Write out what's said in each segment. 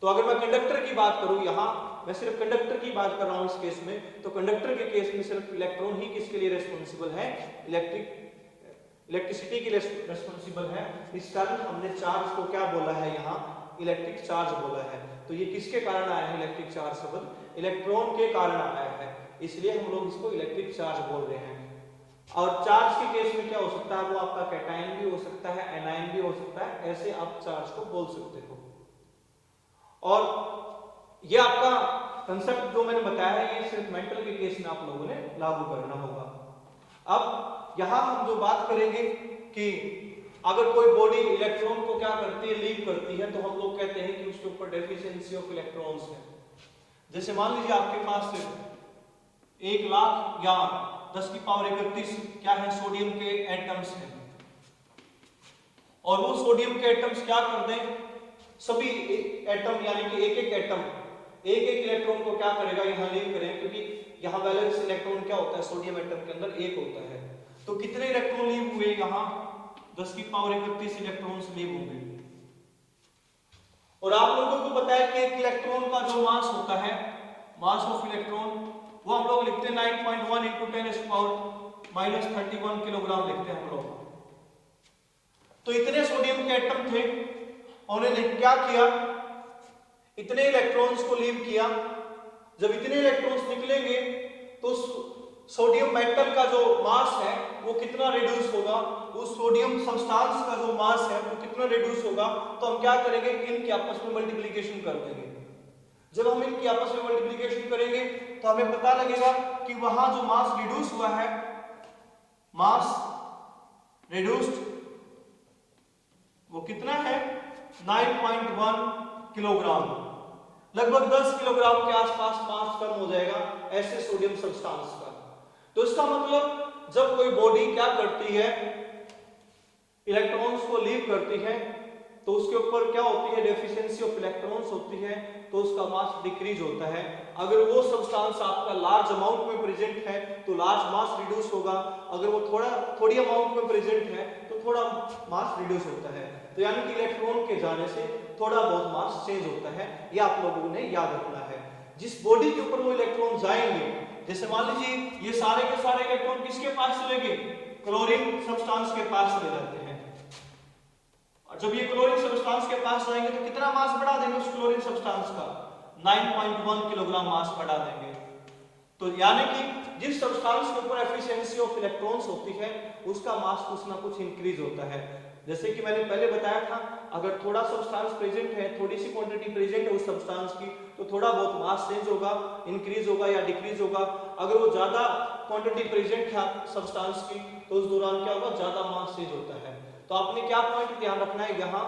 तो अगर मैं कंडक्टर की बात करूं, यहां मैं सिर्फ कंडक्टर की बात कर रहा हूं इस केस में, तो कंडक्टर के केस में सिर्फ इलेक्ट्रॉन ही किसके लिए रेस्पॉन्सिबल है, इलेक्ट्रिसिटी के लिए रेस्पॉन्सिबल है। इस कारण हमने चार्ज को क्या बोला है, यहाँ इलेक्ट्रिक चार्ज बोला है। तो ये किसके कारण आया है इलेक्ट्रिक चार्ज शब्द, इलेक्ट्रॉन के कारण आया है, इसलिए हम लोग इसको इलेक्ट्रिक चार्ज बोल रहे हैं। और चार्ज के केस में क्या हो सकता है, वो आपका कैटायन भी हो सकता है, एनायन भी हो सकता है, ऐसे आप चार्ज को बोल सकते हो। और ये आपका कंसेप्ट जो मैंने बताया है, ये सिर्फ मेंटल के केस में आप लोगों ने लागू करना होगा। अब यहां हम जो बात करेंगे कि अगर कोई बॉडी इलेक्ट्रॉन को क्या करती है, लीव करती है, तो हम लोग कहते हैं कि उसके ऊपर डेफिशिएंसी ऑफ इलेक्ट्रॉन्स है। जैसे मान लीजिए आपके पास 1 लाख या 10 की पावर 31 क्या है, सोडियम के एटम्स हैं, और वो सोडियम के एटम्स क्या कर दें, सभी एटम यानी कि एक एटम एक इलेक्ट्रॉन को क्या करेगा, यहां लीव करें, क्योंकि यहां वैलेंस इलेक्ट्रॉन क्या होता है, सोडियम एटम के अंदर 1 होता है। तो कितने इलेक्ट्रॉन लीव हुए, यहां 10 की पावर 31 इलेक्ट्रॉन्स लीव होंगे। और आप लोगों को पता है कि एक इलेक्ट्रॉन का जो मास होता है, मास ऑफ इलेक्ट्रॉन, वो हम लोग लिखते हैं 9.1 × 10⁻³ किलोग्राम लिखते हैं हम लोग। तो इतने सोडियम के एटम थे, उन्होंने क्या किया, इतने इलेक्ट्रॉन्स को लीव किया। जब इतने इलेक्ट्रॉन्स निकलेंगे तो सोडियम मेटल का जो मास है वो कितना रिड्यूस होगा, उस सोडियम सब्सटेंस का जो मास है वो कितना रिड्यूस होगा। तो हम क्या करेंगे, इनके आपस में मल्टीप्लिकेशन कर देंगे। जब हम इनकी आपस में मल्टीप्लिकेशन करेंगे तो हमें पता लगेगा कि वहां जो मास रिड्यूस हुआ है, मास रिड्यूस्ड वो कितना है, 9.1 किलोग्राम, लगभग 10 किलोग्राम के आसपास मास कम हो जाएगा ऐसे सोडियम सब्सटेंस का। तो इसका मतलब जब कोई बॉडी क्या करती है, इलेक्ट्रॉन्स को लीव करती है, तो उसके ऊपर क्या होती है, डेफिशिएंसी ऑफ इलेक्ट्रॉन्स होती है, तो उसका मास डिक्रीज होता है। अगर वो सब्सटेंस आपका लार्ज अमाउंट में प्रेजेंट है तो लार्ज मास रिड्यूस होगा, अगर वो थोड़ी अमाउंट में प्रेजेंट है तो थोड़ा मास रिड्यूस होता है। तो यानी कि इलेक्ट्रॉन के जाने से थोड़ा बहुत मास चेंज होता है, ये आप लोगों ने याद रखना है। जिस बॉडी के ऊपर वो इलेक्ट्रॉन जाएंगे, जैसे मान लीजिए ये सारे के सारे इलेक्ट्रॉन किसके पास चलेंगे, क्लोरीन सब्सटेंस के पास चले जाते हैं। और जब ये क्लोरीन सब्सटेंस के पास जाएंगे तो कितना मास बढ़ा देंगे उस क्लोरीन सब्सटेंस का, 9.1 किलोग्राम मास बढ़ा देंगे। तो यानी कि जिस सब्सटेंस के ऊपर एफिशिएंसी ऑफ इलेक्ट्रॉन्स होती है उसका मास कुछ ना कुछ इंक्रीज होता है। जैसे कि मैंने पहले बताया था, अगर थोड़ा सब्सटेंस प्रेजेंट है, थोड़ी सी क्वांटिटी प्रेजेंट है उस सब्सटेंस की, तो थोड़ा बहुत मास चेंज होगा, इंक्रीज होगा या डिक्रीज होगा। अगर वो ज्यादा क्वांटिटी प्रेजेंट है सब्सटेंस की, तो उस दौरान क्या होगा, ज्यादा मास चेंज होता है। तो आपने क्या पॉइंट ध्यान रखना है, यहाँ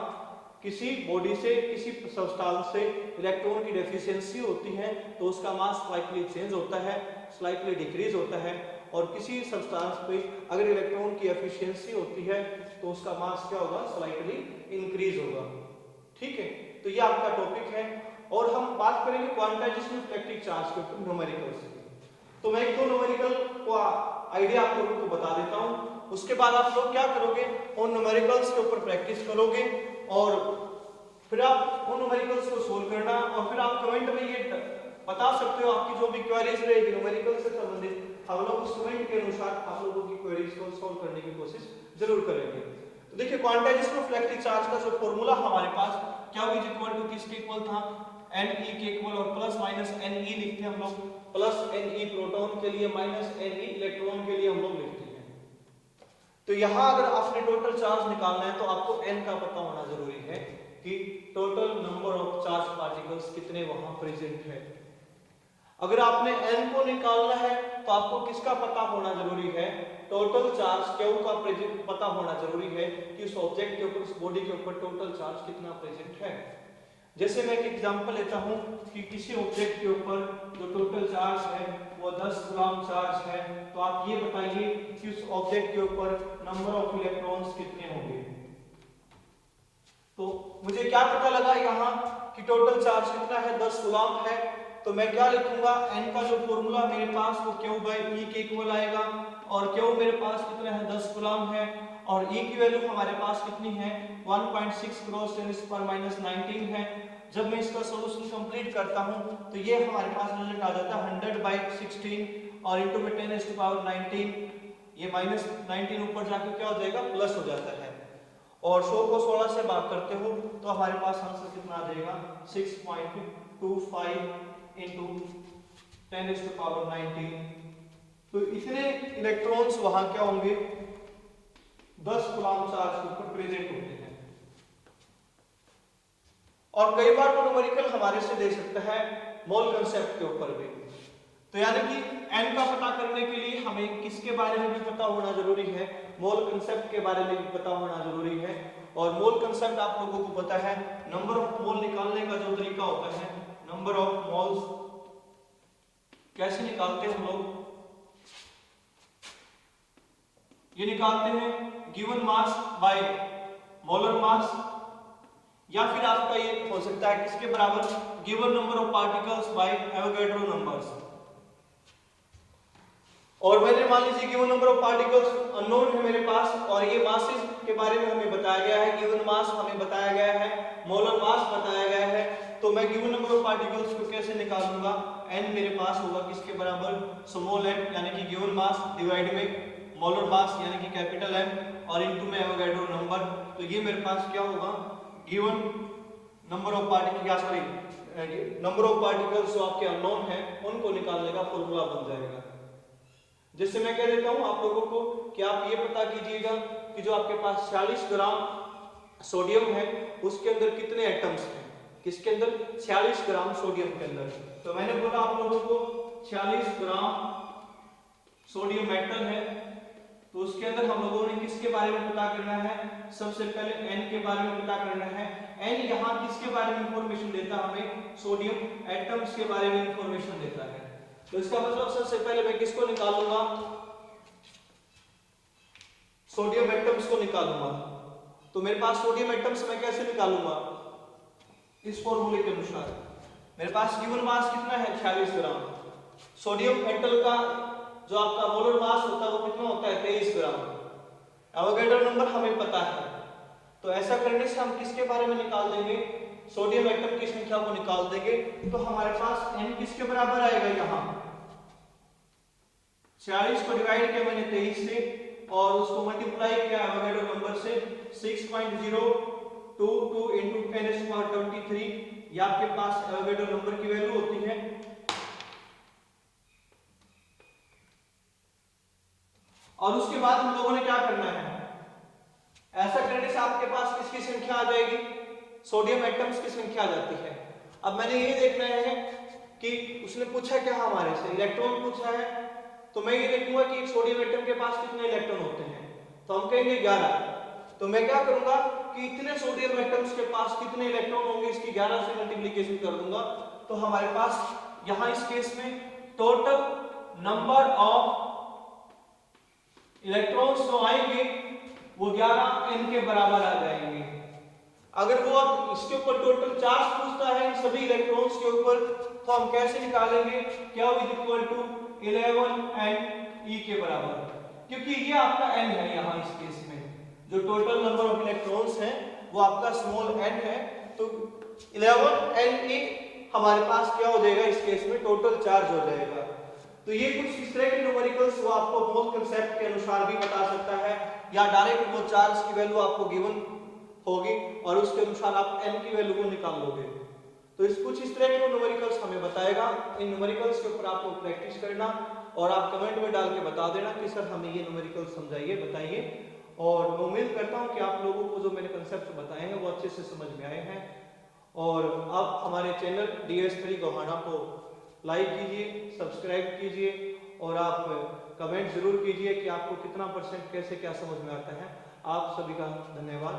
किसी बॉडी से, किसी सब्सटेंस से इलेक्ट्रॉन की डेफिशिएंसी होती है तो उसका मास स्लाइटली चेंज होता है, स्लाइटली डिक्रीज होता है। और किसी सब्सटेंस पे अगर इलेक्ट्रॉन की एफिशिएंसी होती है तो उसका मास क्या होगा, स्लाइटली इंक्रीज होगा। ठीक है, तो ये आपका टॉपिक है। और हम बात करेंगे क्वांटाइजेशन ऑफ इलेक्ट्रिक चार्ज के ऊपर न्यूमेरिकल से। तो मैं एक दो न्यूमेरिकल को आइडिया आप लोगों को बता देता हूं, उसके बाद आप लोग क्या करोगे, उन न्यूमेरिकल्स के ऊपर प्रैक्टिस करोगे और फिर आप उन न्यूमेरिकल्स को सोल्व करना, और फिर आप कमेंट में ये बता सकते हो आपकी जो भी क्वेरीज रहेगी न्यूमेरिकल से संबंधित, हम लोग उस कमेंट के अनुसार आप लोगों की क्वेरीज को सॉल्व करने की कोशिश जरूर करेंगे। तो देखिए क्वांटाइजेशन ऑफ इलेक्ट्रिक चार्ज का जो फॉर्मूला हमारे पास क्या होगी, इक्वल टू किसके इक्वल था, Ne के इक्वल, और प्लस माइनस Ne लिखते हैं हम लोग, प्लस Ne प्रोटॉन के लिए, माइनस Ne इलेक्ट्रॉन के लिए हम लोग लिखते हैं। तो यहां अगर आपने टोटल चार्ज निकालना है तो आपको n का पता होना जरूरी है कि total number of charge particles कितने वहां प्रेजेंट है। अगर आपने n को निकालना है तो आपको किसका पता होना जरूरी है, टोटल चार्ज Q का प्रेजेंट पता होना जरूरी है कि उस ऑब्जेक्ट के ऊपर, उस बॉडी के ऊपर टोटल चार्ज कितना प्रेजेंट है। जैसे मैं एक एग्जांपल लेता हूं कि किसी ऑब्जेक्ट के ऊपर जो टोटल चार्ज है वो 10 कूलम चार्ज है, तो आप ये बताइए कि उस ऑब्जेक्ट के ऊपर नंबर ऑफ इलेक्ट्रॉन्स कितने होंगे। तो मुझे क्या पता लगा यहाँ कि टोटल चार्ज कितना है, 10 कूलम है। तो मैं क्या लिखूंगा, n का जो फॉर्मूला मेरे पास वो Q/E के इक्वल आएगा, और Q मेरे पास कितना है, 10 कूलम है, और E की वैल्यू हमारे पास कितनी है 1.6 × 10⁻19 है। जब मैं इसका सॉल्यूशन कंप्लीट करता हूं तो ये हमारे पास रिजल्ट आ जाता है 100/16 और इंटू में 10⁻19, ये -19 ऊपर जाके क्या हो जाएगा प्लस हो जाता है। और 100 को 16 से भाग करते हो तो हमारे पास आंसर कितना आ जाएगा 6.25 इंटू 10⁻19। तो इतने इलेक्ट्रॉन्स वहां क्या होंगे 10 कूलम्ब चार्ज के ऊपर प्रेजेंट होते हैं। और कई बार वो न्यूमेरिकल हमारे से दे सकता है मोल कांसेप्ट के ऊपर भी। तो यानी कि n का पता करने के लिए हमें किसके बारे में भी पता होना जरूरी है, मोल कांसेप्ट के बारे में भी पता होना जरूरी है। और मोल कांसेप्ट आप लोगों को पता है, नंबर ऑफ मोल निकालने का जो तरीका होता है, नंबर ऑफ मोल्स कैसे निकालते हैं हम लोग, ये निकालते हैं given mass by molar mass, या फिर आपका ये हो सकता है किसके बराबर given number of particles bye Avogadro numbers. और मैंने मान लीजिए given number of particles unknown है मेरे पास और ये मासेस के बारे में हमें बताया गया है, गिवन मास हमें बताया गया है, मोलर मास बताया गया है। तो मैं गिवन नंबर ऑफ पार्टिकल्स को कैसे निकालूंगा, n मेरे पास होगा किसके बराबर स्मॉल n यानी कि गिवन मास डिवाइड में मोलर मास यानी कि कैपिटल M और इनटू में एवोगैड्रो नंबर। तो ये मेरे पास क्या होगा गिवन नंबर ऑफ पार्टिकल या सॉरी नंबर ऑफ पार्टिकल्स जो आपके अननोन है उनको निकालने का फॉर्मूला बन जाएगा। जिससे मैं कह देता हूं आप लोगों को कि आप ये पता कीजिएगा कि जो आपके पास 46 ग्राम सोडियम है उसके अंदर कितने एटम्स हैं, किसके अंदर 46 ग्राम सोडियम के अंदर। तो मैंने बोला आप लोगों को 46 ग्राम सोडियम मेटल है, तो उसके अंदर हम लोगों ने किसके बारे में पता करना है, सबसे पहले n के बारे में पता करना है। n यहाँ किसके बारे में इंफॉर्मेशन देता है, हमें सोडियम एटम्स के बारे में इंफॉर्मेशन देता है। तो इसका मतलब सबसे पहले मैं किसको निकालूंगा, सोडियम एटम्स को निकालूंगा। तो मेरे पास सोडियम एटम्स मैं कैसे निकालूंगा, इस फॉर्मूले के अनुसार। मेरे पास गिवन मास कितना है 46 ग्राम, सोडियम मेटल का जो आपका मोलर मास होता है वो कितना होता है 23 ग्राम, एवोगैड्रो नंबर हमें पता है। तो ऐसा करने से हम किसके बारे में निकाल देंगे, सोडियम एटम की संख्या को निकाल देंगे। तो हमारे पास n किसके बराबर आएगा, यहाँ 46 को डिवाइड किया मैंने 23 से और उसको मल्टीप्लाई किया एवोगैड्रो नंबर से 6.022 इंटू 10⁻23, ये आपके पास एवोगैड्रो नंबर की वैल्यू होती है। और उसके बाद हम लोगों ने क्या करना है, ऐसा करने से आपके पास किसकी संख्या आ जाएगी, सोडियम एटम्स की संख्या आ जाती है। अब मैंने ये देखना है कि उसने पूछा क्या हमारे से, इलेक्ट्रॉन पूछा है, तो मैं ये देखूंगा कि एक सोडियम एटम के पास कितने इलेक्ट्रॉन होते हैं, तो हम कहेंगे 11। तो मैं क्या करूंगा कि इतने सोडियम एटम्स के पास कितने इलेक्ट्रॉन होंगे इसकी 11 से मल्टीप्लिकेशन कर दूंगा। तो हमारे पास यहां इस केस में टोटल नंबर ऑफ इलेक्ट्रॉन्स जो आएंगे वो 11 n के बराबर आ जाएंगे। अगर वो अब इसके ऊपर टोटल चार्ज पूछता है इन सभी इलेक्ट्रॉन्स के ऊपर, तो हम कैसे निकालेंगे, क्या is equal to 11 n e के बराबर, क्योंकि ये आपका n है यहाँ इस केस में, जो टोटल नंबर ऑफ इलेक्ट्रॉन्स है वो आपका स्मॉल n है। तो 11 n e हमारे पास क्या हो जाएगा इस केस में टोटल चार्ज हो जाएगा। तो ये कुछ इस तरह के न्यूमेरिकल्स वो आपको मोल कांसेप्ट के अनुसार भी बता सकता है, या डायरेक्ट वो चार्ज की वैल्यू आपको गिवन होगी और उसके अनुसार आप n की वैल्यू को निकाल लोगे। तो इस कुछ इस तरह के न्यूमेरिकल्स हमें बताएगा। इन न्यूमेरिकल्स के ऊपर आपको प्रैक्टिस करना और आप कमेंट में डाल के बता देना कि सर हमें ये न्यूमेरिकल्स समझाइए, बताइए। और मैं उम्मीद करता हूँ कि आप लोगों को जो मैंने कंसेप्ट बताए हैं वो अच्छे से समझ में आए हैं। और आप हमारे चैनल DS3 गोहाना को लाइक कीजिए, सब्सक्राइब कीजिए और आप कमेंट जरूर कीजिए कि आपको कितना % कैसे क्या समझ में आता है। आप सभी का धन्यवाद।